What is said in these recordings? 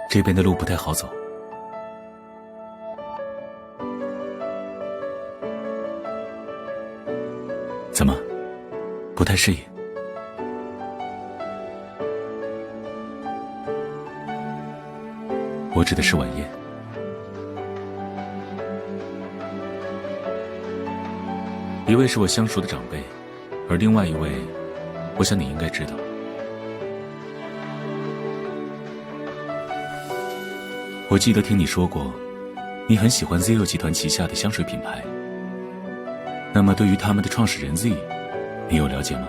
这边的路不太好走。怎么，不太适应？我指的是晚宴。一位是我相熟的长辈，而另外一位，我想你应该知道。我记得听你说过，你很喜欢 ZEO 集团旗下的香水品牌。那么对于他们的创始人 Z， 你有了解吗？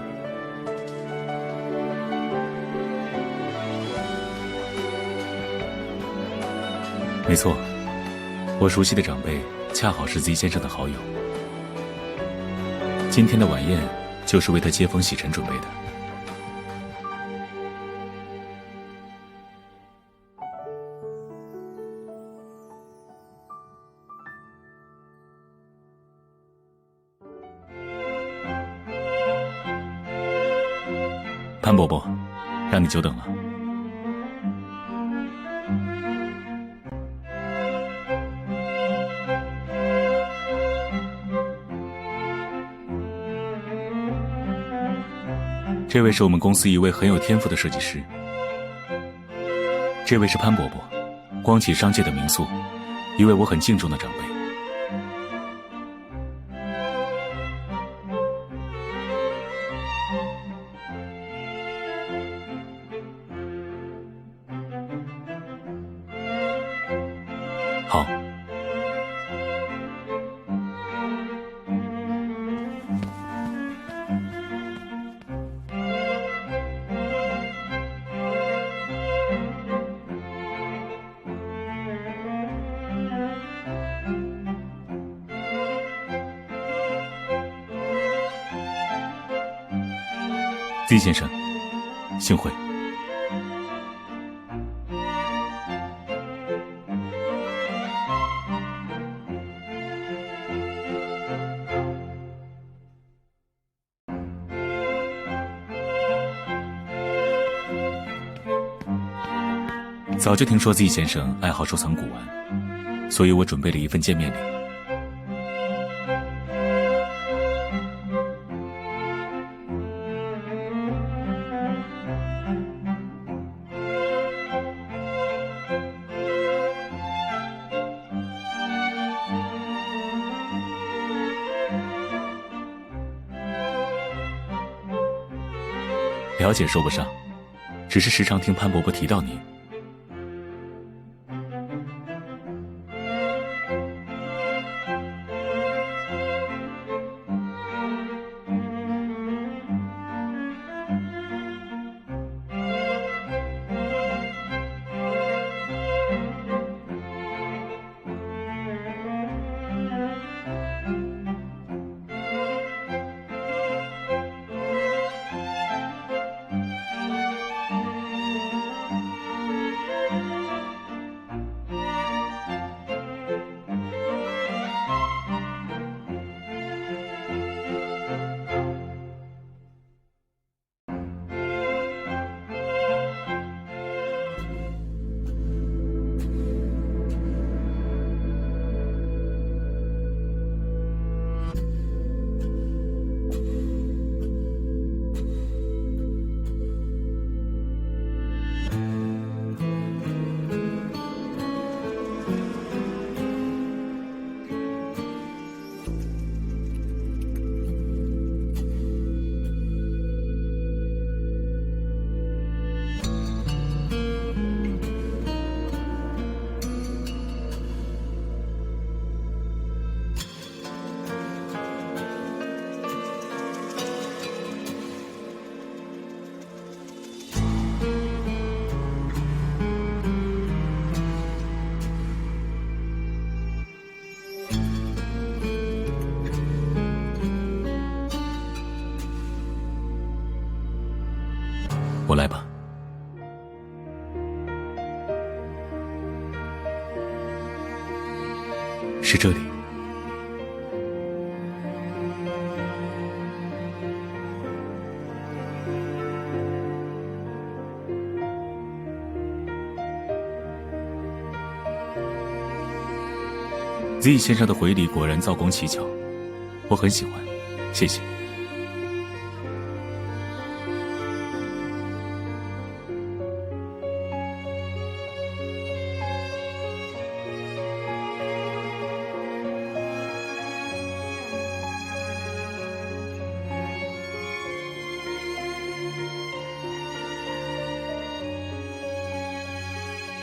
没错，我熟悉的长辈恰好是 Z 先生的好友。今天的晚宴就是为他接风洗尘准备的。潘伯伯，让你久等了。这位是我们公司一位很有天赋的设计师。这位是潘伯伯，光启商界的名宿，一位我很敬重的长辈。好。Z 先生，幸会。早就听说 Z 先生爱好收藏古玩，所以我准备了一份见面礼。了解说不上，只是时常听潘伯伯提到您。我来吧。是这里。Z 先生的回礼果然造工奇巧，我很喜欢，谢谢。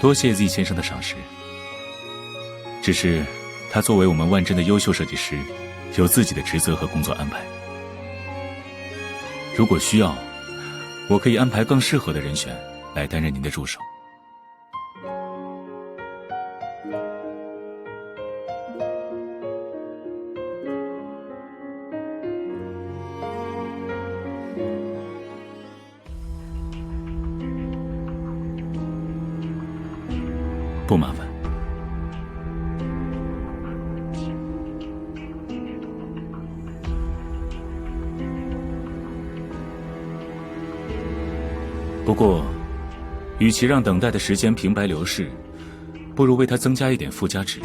多谢 Z 先生的赏识，只是他作为我们万臻的优秀设计师，有自己的职责和工作安排。如果需要，我可以安排更适合的人选来担任您的助手。不麻烦。不过，与其让等待的时间平白流逝，不如为它增加一点附加值。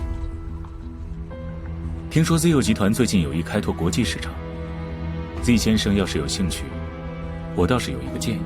听说 ZO 集团最近有意开拓国际市场 ，Z 先生要是有兴趣，我倒是有一个建议。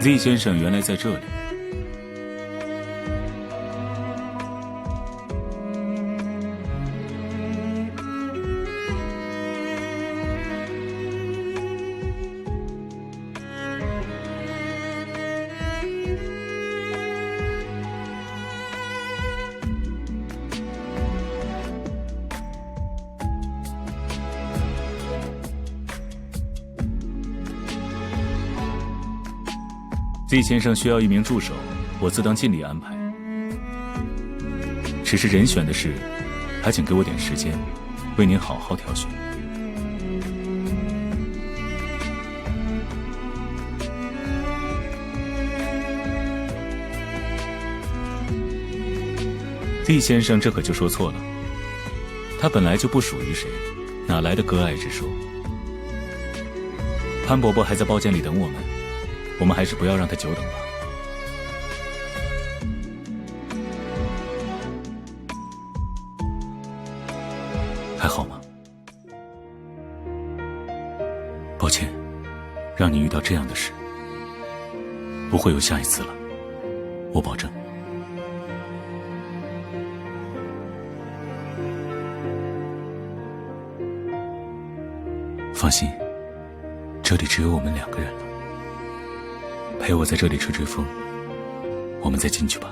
Z 先生原来在这里。Z 先生需要一名助手，我自当尽力安排。只是人选的事，还请给我点时间，为您好好挑选。Z 先生这可就说错了，他本来就不属于谁，哪来的割爱之说？潘伯伯还在包间里等我们。我们还是不要让他久等吧。还好吗？抱歉，让你遇到这样的事，不会有下一次了，我保证。放心，这里只有我们2个人了。陪我在这里吹吹风，我们再进去吧。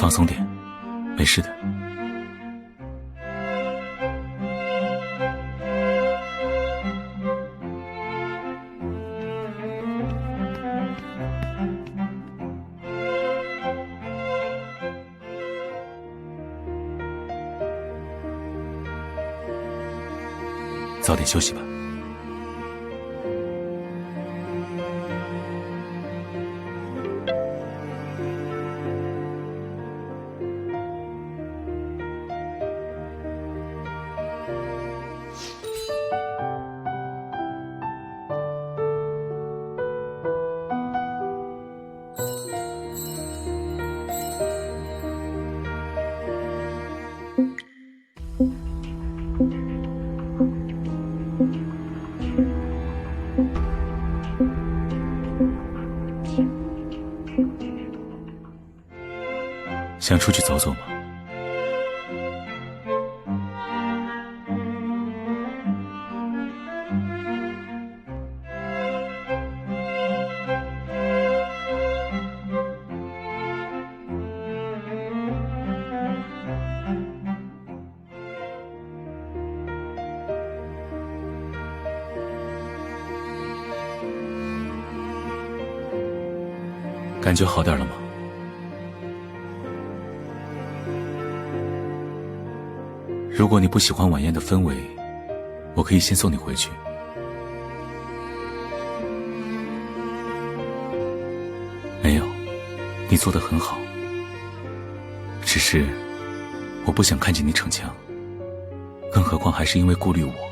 放松点，没事的。早点休息吧。想出去走走吗？感觉好点了吗？如果你不喜欢晚宴的氛围，我可以先送你回去。没有，你做得很好，只是我不想看见你逞强，更何况还是因为顾虑我。